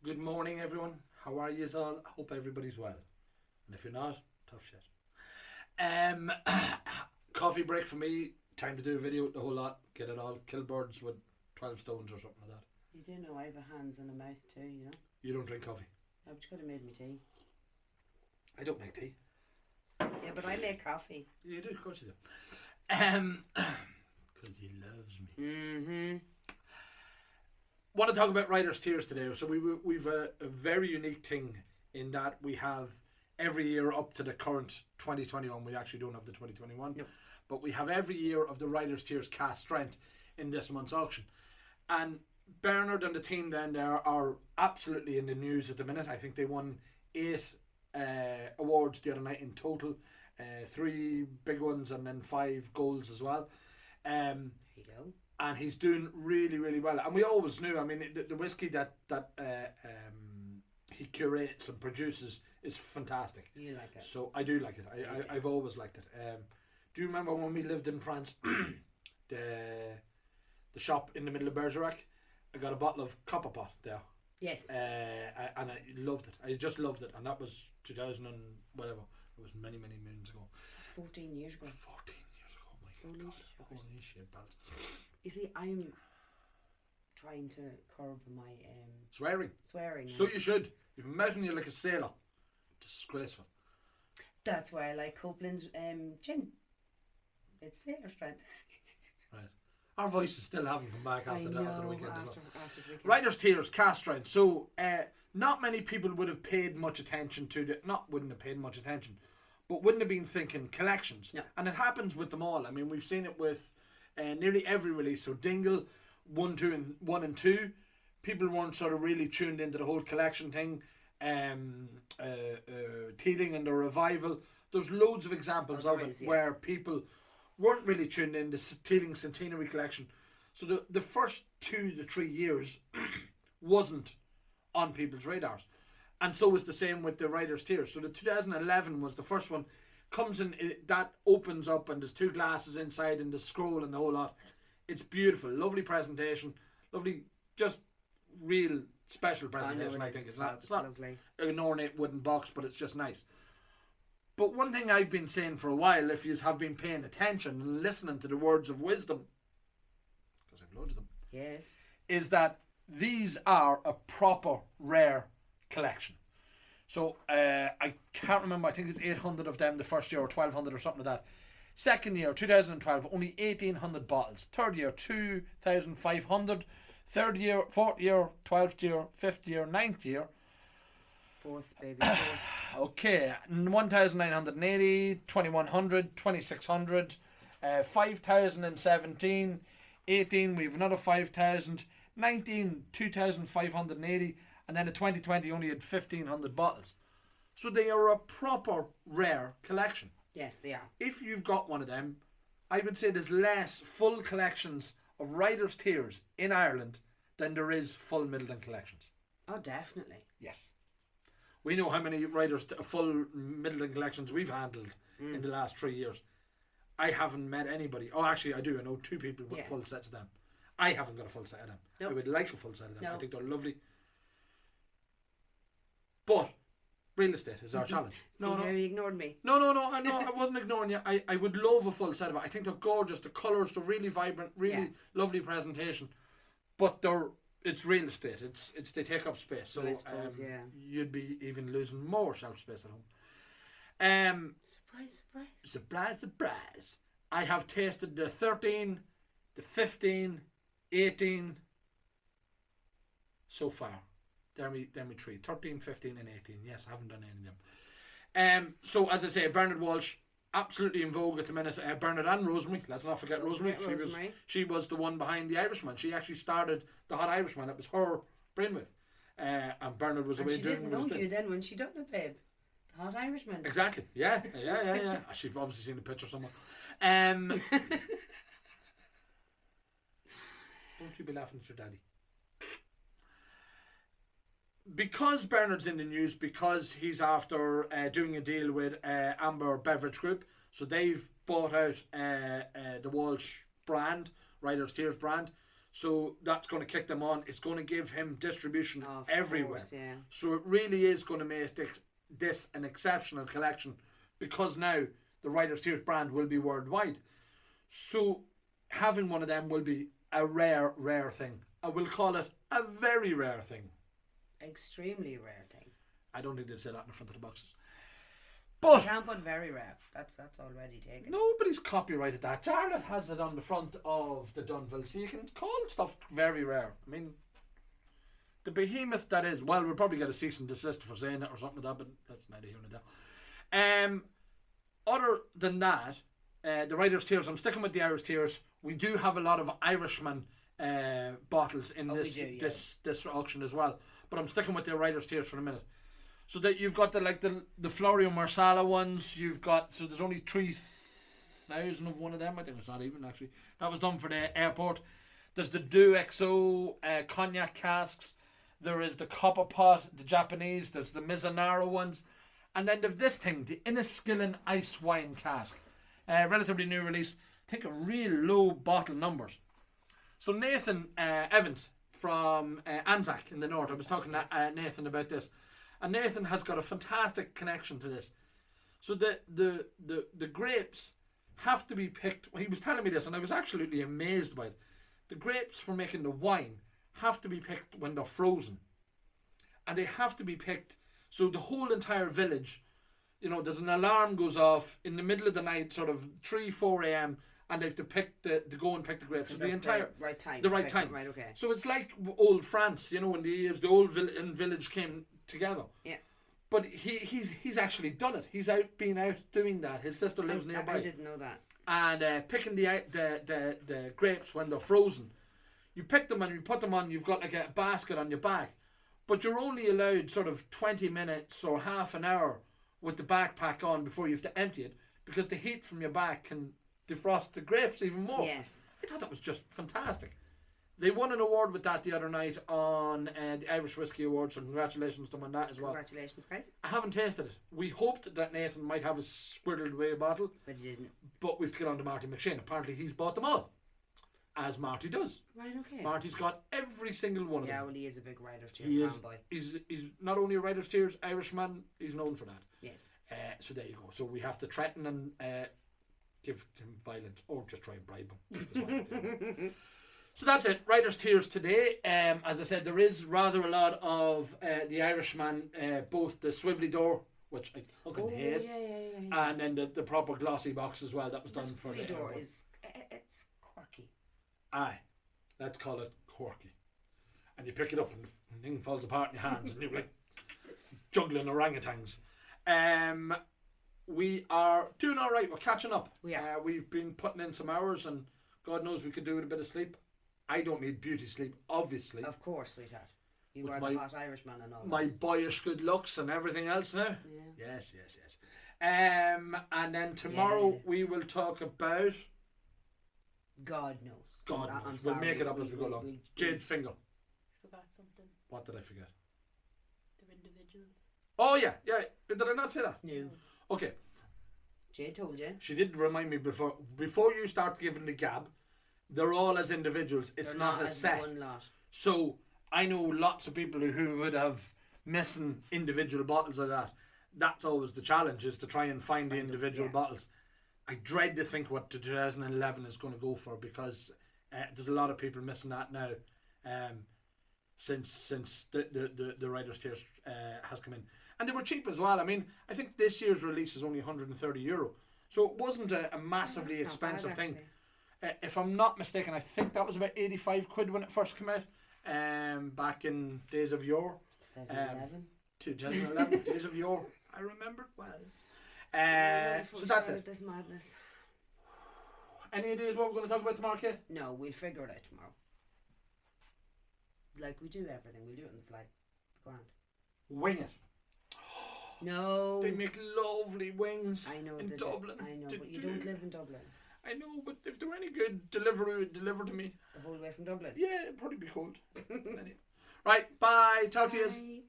Good morning, everyone. How are you all? Hope everybody's well. And if you're not, tough shit. Coffee break for me. Time to do a video, the whole lot. Get it all. Kill birds with 12 stones or something like that. You do know I have a hands and a mouth too, you know? You don't drink coffee? No, but you could have made me tea. I don't make tea. Yeah, but I make coffee. You do, of course you do. Because he loves me. Mm-hmm. Want to talk about Writer's Tears today. So we've a very unique thing in that we have every year up to the current 2021. We actually don't have the 2021. Nope. But we have every year of the Writer's Tears cask strength in this month's auction. And Bernard and the team then there are absolutely in the news at the minute. I think they won 8 awards the other night in total. 3 big ones and then 5 golds as well. There you go. And he's doing really, really well. And we always knew, I mean, the whiskey that he curates and produces is fantastic. You like it? So I do like it. I've always liked it. Do you remember when we lived in France, the shop in the middle of Bergerac? I got a bottle of Copper Pot there. Yes. And I loved it. I just loved it. And that was 2000 and whatever. It was many, many moons ago. It's 14 years ago. 14 years ago, my Holy God. shucks. Holy shit, pals. You see, I'm trying to curb my Swearing. swearing. So you should. You've been mouthing you like a sailor. Disgraceful. That's why I like Copeland's gin. It's sailor strength. Right. Our voices still haven't come back after the weekend. After as well. the weekend. Writer's Tears, cask strength. So, not many people would have paid much attention to wouldn't have paid much attention, but wouldn't have been thinking collections. No. And it happens with them all. I mean, we've seen it with nearly every release. So Dingle, 1 and 2. People weren't sort of really tuned into the whole collection thing. Teeling and the Revival. There's loads of examples of it where people weren't really tuned in. The Teeling Centenary collection. So the first 2 to 3 years wasn't on people's radars. And so was the same with the Writer's Tears. So the 2011 was the first one. Comes in, that opens up and there's 2 glasses inside and the scroll and the whole lot. It's beautiful. Lovely presentation. Lovely, just real special presentation, I think. It's not lovely. An ornate wooden box, but it's just nice. But one thing I've been saying for a while, if you have been paying attention and listening to the words of wisdom, because I've loads of them, Yes. is that these are a proper rare collection. So I can't remember, I think it's 800 of them the first year or 1200 or something like that. Second year, 2012, only 1800 bottles. Third year, 2500. Third year, fourth year, 12th year, 5th year, 9th year. Fourth, baby. Fourth. Okay, 1980, 2100, 2600, 5017, 18, we have another 5000, 19, 2580, and then in 2020 only had 1500 bottles. So they are a proper rare collection. Yes, they are. If you've got one of them, I would say there's less full collections of Writer's Tears in Ireland than there is full Middleton collections. Oh, definitely. Yes. We know how many full Middleton collections we've handled in the last 3 years. I haven't met anybody. Oh, actually, I do. I know 2 people with full sets of them. I haven't got a full set of them. Nope. I would like a full set of them. No. I think they're lovely. But real estate is our challenge. See, now you ignored me. No, I wasn't ignoring you. I would love a full set of it. I think they're gorgeous. The colours, they're really vibrant, really lovely presentation. But it's real estate. It's they take up space. So I suppose, you'd be even losing more shelf space at home. Surprise, surprise. Surprise. I have tasted the 13, the 15, 18 so far. There me 3. 13, 15 and 18. Yes, I haven't done any of them. So as I say, Bernard Walsh, absolutely in vogue at the minute. Bernard and Rosemary. Let's not forget Rosemary. She was the one behind the Irishman. She actually started the Hot Irishman. It was her brainwave. And Bernard was away doing what he was doing. She didn't know you then when she done it, babe. The Hot Irishman. Exactly. Yeah. She's obviously seen the picture somewhere. Don't you be laughing at your daddy. Because Bernard's in the news, because he's after doing a deal with Amber Beverage Group, so they've bought out the Walsh brand, Writer's Tears brand. So that's going to kick them on. It's going to give him distribution Of everywhere. course, yeah. So it really is going to make this an exceptional collection, because now the Writer's Tears brand will be worldwide. So having one of them will be a rare thing. I will call it a very rare thing. Extremely rare thing. I don't think they'd say that in the front of the boxes. You But can't put very rare. That's already taken. nobody's copyrighted that. Charlotte has it on the front of the Dunville, so you can call stuff very rare. I mean, the behemoth that is, well, we'll probably get a cease and desist for saying it or something like that, but that's neither here nor there. Other than that, the Writer's Tears, I'm sticking with the Irish Tears. We do have a lot of Irishman bottles in this auction as well, but I'm sticking with the Writer's Tears for a minute. So that you've got the Florio Marsala ones. You've got, so there's only 3,000 of one of them. I think it's not even actually. That was done for the airport. There's the Do XO cognac casks. There is the Copper Pot, the Japanese. There's the Mizunara ones, and then there's this thing, the Inniskillen Ice Wine cask, relatively new release. I think a real low bottle numbers. So Nathan Evans from Anzac in the north. I was talking to Nathan about this. And Nathan has got a fantastic connection to this. So the grapes have to be picked. He was telling me this, and I was absolutely amazed by it. The grapes for making the wine have to be picked when they're frozen, and they have to be picked. So the whole entire village, there's an alarm goes off in the middle of the night, sort of 3-4 a.m. and they have to pick to go and pick the grapes. So the entire right time. The right time. Right. Okay. So it's like old France, when the old village came together. Yeah. But he's actually done it. He's been out doing that. His sister lives nearby. I didn't know that. And picking the grapes when they're frozen. You pick them and you put them on. You've got like a basket on your back, but you're only allowed sort of 20 minutes or half an hour with the backpack on before you have to empty it, because the heat from your back can defrost the grapes even more. Yes. I thought that was just fantastic. They won an award with that the other night on the Irish Whiskey Awards, so congratulations to them on that as well. Congratulations, guys. I haven't tasted it. We hoped that Nathan might have a squirreled away bottle, but he didn't. But we've to get on to Marty McShane. Apparently he's bought them all, as Marty does. Right, okay. Marty's got every single one of them. Yeah, well, he is a big Writer's Tears fanboy. He's not only a Writer's Tears Irishman, he's known for that. Yes. So there you go. So we have to threaten and give him violence, or just try and bribe him. So that's it. Writer's Tears today. As I said, there is rather a lot of the Irishman, both the swivelly door, which I fucking hate, yeah. and then the proper glossy box as well. That was done for the door. It's quirky. Aye, let's call it quirky. And you pick it up and the thing falls apart in your hands, and you're like juggling orangutans. We are doing all right. We're catching up. We've been putting in some hours, and God knows we could do with a bit of sleep. I don't need beauty sleep, obviously. Of course, sweetheart. You are the hot Irishman and all my boyish good looks and everything else now. Yeah. Yes. And then tomorrow we will talk about... God knows. God knows. We'll make it up as we go along. Jade Finger. Forgot something. What did I forget? They're individuals. Oh yeah. Did I not say that? No. Okay. Jade told you. She did remind me before you start giving the gab, they're all as individuals. They're not a set. One lot. So I know lots of people who would have missing individual bottles of that. That's always the challenge, is to try and find the individual bottles. I dread to think what 2011 is going to go for, because there's a lot of people missing that now, since the Writer's Tears has come in. And they were cheap as well. I mean, I think this year's release is only €130. So it wasn't a massively expensive thing. If I'm not mistaken, I think that was about 85 quid when it first came out, back in days of yore. 2011, days of yore. I remember well. So that's it. This madness. Any ideas what we're going to talk about tomorrow, Kate? No, we'll figure it out tomorrow. Like we do everything, we'll do it on the fly. Grand. Wing it. No. They make lovely wings in Dublin. I know, but you don't live in Dublin. I know, but if there were any good deliver to me. The whole way from Dublin? Yeah, it'd probably be cold. Anyway. Right, bye. Talk to you.